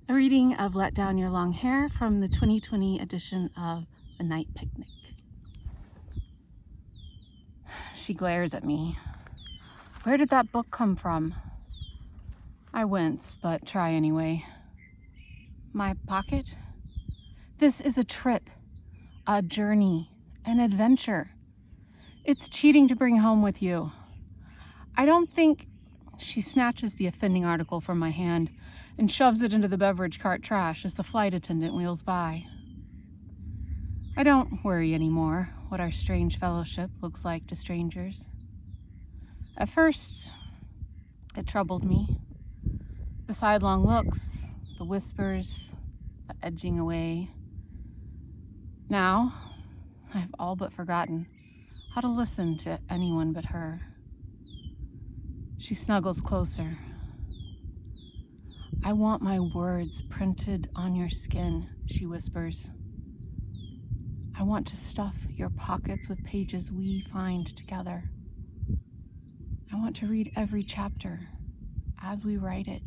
A reading of Let Down Your Long Hair from the 2020 edition of The Night Picnic. She glares at me. Where did that book come from? I wince, but try anyway. My pocket? This is a trip, a journey, an adventure. It's cheating to bring home with you. I don't think... She snatches the offending article from my hand and shoves it into the beverage cart trash as the flight attendant wheels by. I don't worry anymore what our strange fellowship looks like to strangers. At first, it troubled me. The sidelong looks, the whispers, the edging away. Now, I've all but forgotten how to listen to anyone but her. She snuggles closer. I want my words printed on your skin, she whispers. I want to stuff your pockets with pages we find together. I want to read every chapter as we write it.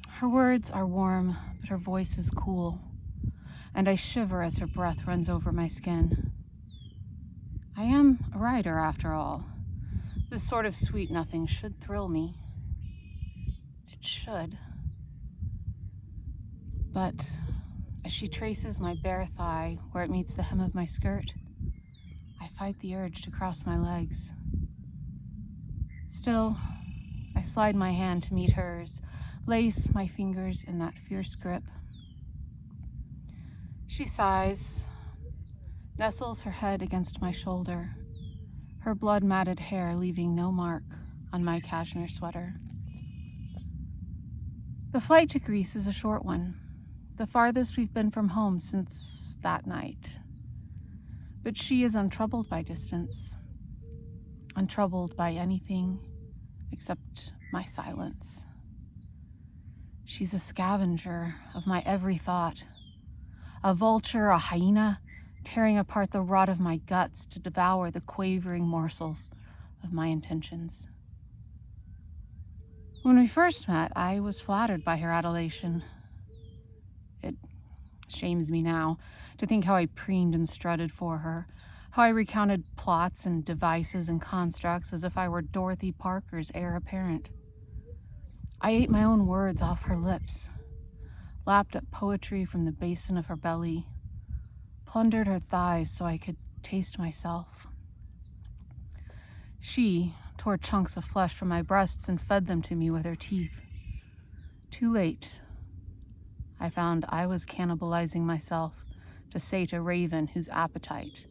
Her words are warm, but her voice is cool, and I shiver as her breath runs over my skin. I am a writer, after all. This sort of sweet nothing should thrill me. It should. But as she traces my bare thigh where it meets the hem of my skirt, I fight the urge to cross my legs. Still, I slide my hand to meet hers, lace my fingers in that fierce grip. She sighs, nestles her head against my shoulder, her blood-matted hair leaving no mark on my cashmere sweater. The flight to Greece is a short one, the farthest we've been from home since that night. But she is untroubled by distance, untroubled by anything except my silence. She's a scavenger of my every thought, a vulture, a hyena, tearing apart the rot of my guts to devour the quavering morsels of my intentions. When we first met, I was flattered by her adulation. It shames me now to think how I preened and strutted for her, how I recounted plots and devices and constructs as if I were Dorothy Parker's heir apparent. I ate my own words off her lips, lapped up poetry from the basin of her belly, plundered her thighs so I could taste myself. She tore chunks of flesh from my breasts and fed them to me with her teeth. Too late, I found I was cannibalizing myself to sate a raven whose appetite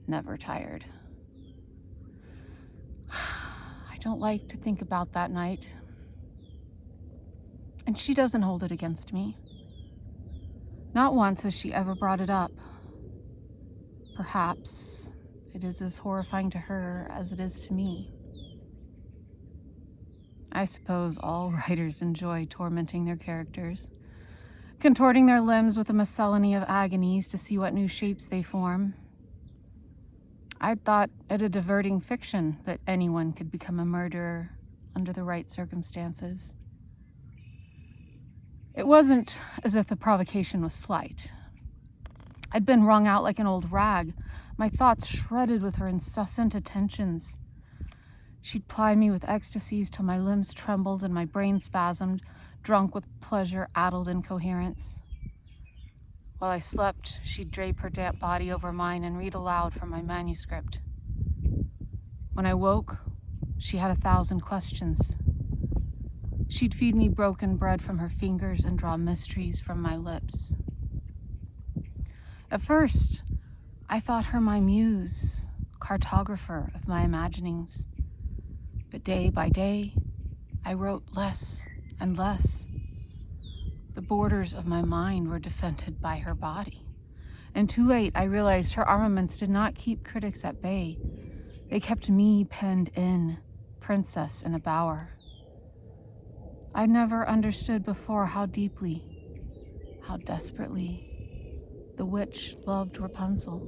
never tired. I don't like to think about that night, and she doesn't hold it against me. Not once has she ever brought it up. Perhaps it is as horrifying to her as it is to me. I suppose all writers enjoy tormenting their characters, contorting their limbs with a miscellany of agonies to see what new shapes they form. I'd thought it a diverting fiction that anyone could become a murderer under the right circumstances. It wasn't as if the provocation was slight. I'd been wrung out like an old rag, my thoughts shredded with her incessant attentions. She'd ply me with ecstasies till my limbs trembled and my brain spasmed, drunk with pleasure-addled incoherence. While I slept, she'd drape her damp body over mine and read aloud from my manuscript. When I woke, she had 1,000 questions. She'd feed me broken bread from her fingers and draw mysteries from my lips. At first, I thought her my muse, cartographer of my imaginings. But day by day, I wrote less and less. The borders of my mind were defended by her body. And too late, I realized her armaments did not keep critics at bay. They kept me penned in, princess in a bower. I never understood before how deeply, how desperately, the witch loved Rapunzel,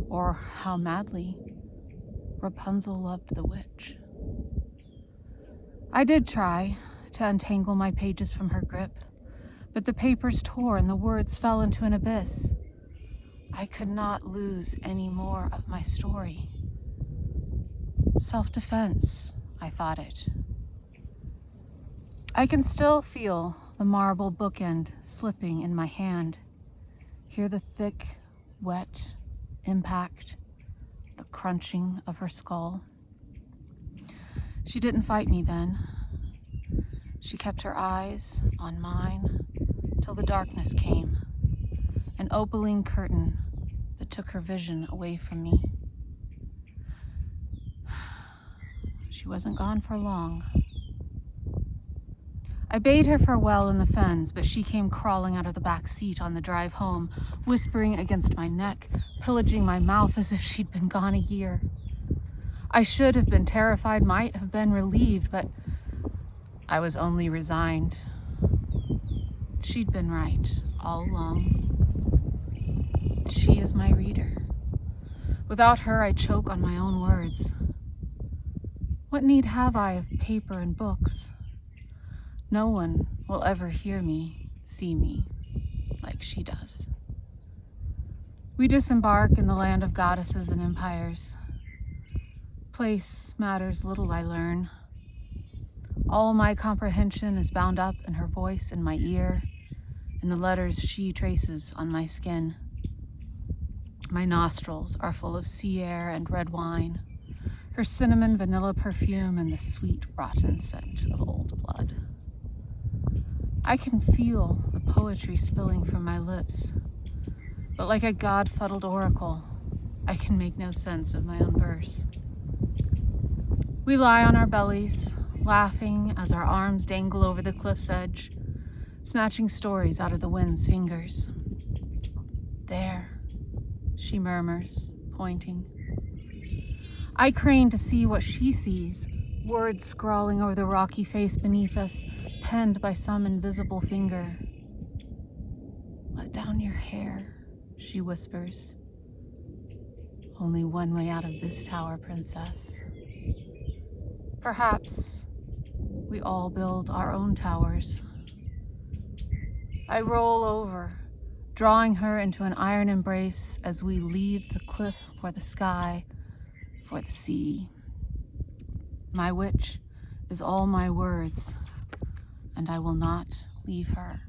or how madly Rapunzel loved the witch. I did try, to untangle my pages from her grip, but the papers tore and the words fell into an abyss. I could not lose any more of my story. Self-defense, I thought it. I can still feel the marble bookend slipping in my hand, hear the thick, wet impact, the crunching of her skull. She didn't fight me then. She kept her eyes on mine till the darkness came, an opaline curtain that took her vision away from me. She wasn't gone for long. I bade her farewell in the fens, but she came crawling out of the back seat on the drive home, whispering against my neck, pillaging my mouth as if she'd been gone a year. I should have been terrified, might have been relieved, but I was only resigned. She'd been right all along. She is my reader. Without her, I choke on my own words. What need have I of paper and books? No one will ever hear me, see me, like she does. We disembark in the land of goddesses and empires. Place matters little, I learn. All my comprehension is bound up in her voice in my ear, in the letters she traces on my skin. My nostrils are full of sea air and red wine, her cinnamon vanilla perfume and the sweet rotten scent of old blood. I can feel the poetry spilling from my lips, but like a god-fuddled oracle, I can make no sense of my own verse. We lie on our bellies, laughing as our arms dangle over the cliff's edge, snatching stories out of the wind's fingers. There, she murmurs, pointing. I crane to see what she sees, words scrawling over the rocky face beneath us, penned by some invisible finger. Let down your hair, she whispers. Only one way out of this tower, princess. Perhaps we all build our own towers. I roll over, drawing her into an iron embrace as we leave the cliff for the sky, for the sea. My witch is all my words, and I will not leave her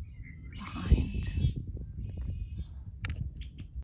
behind.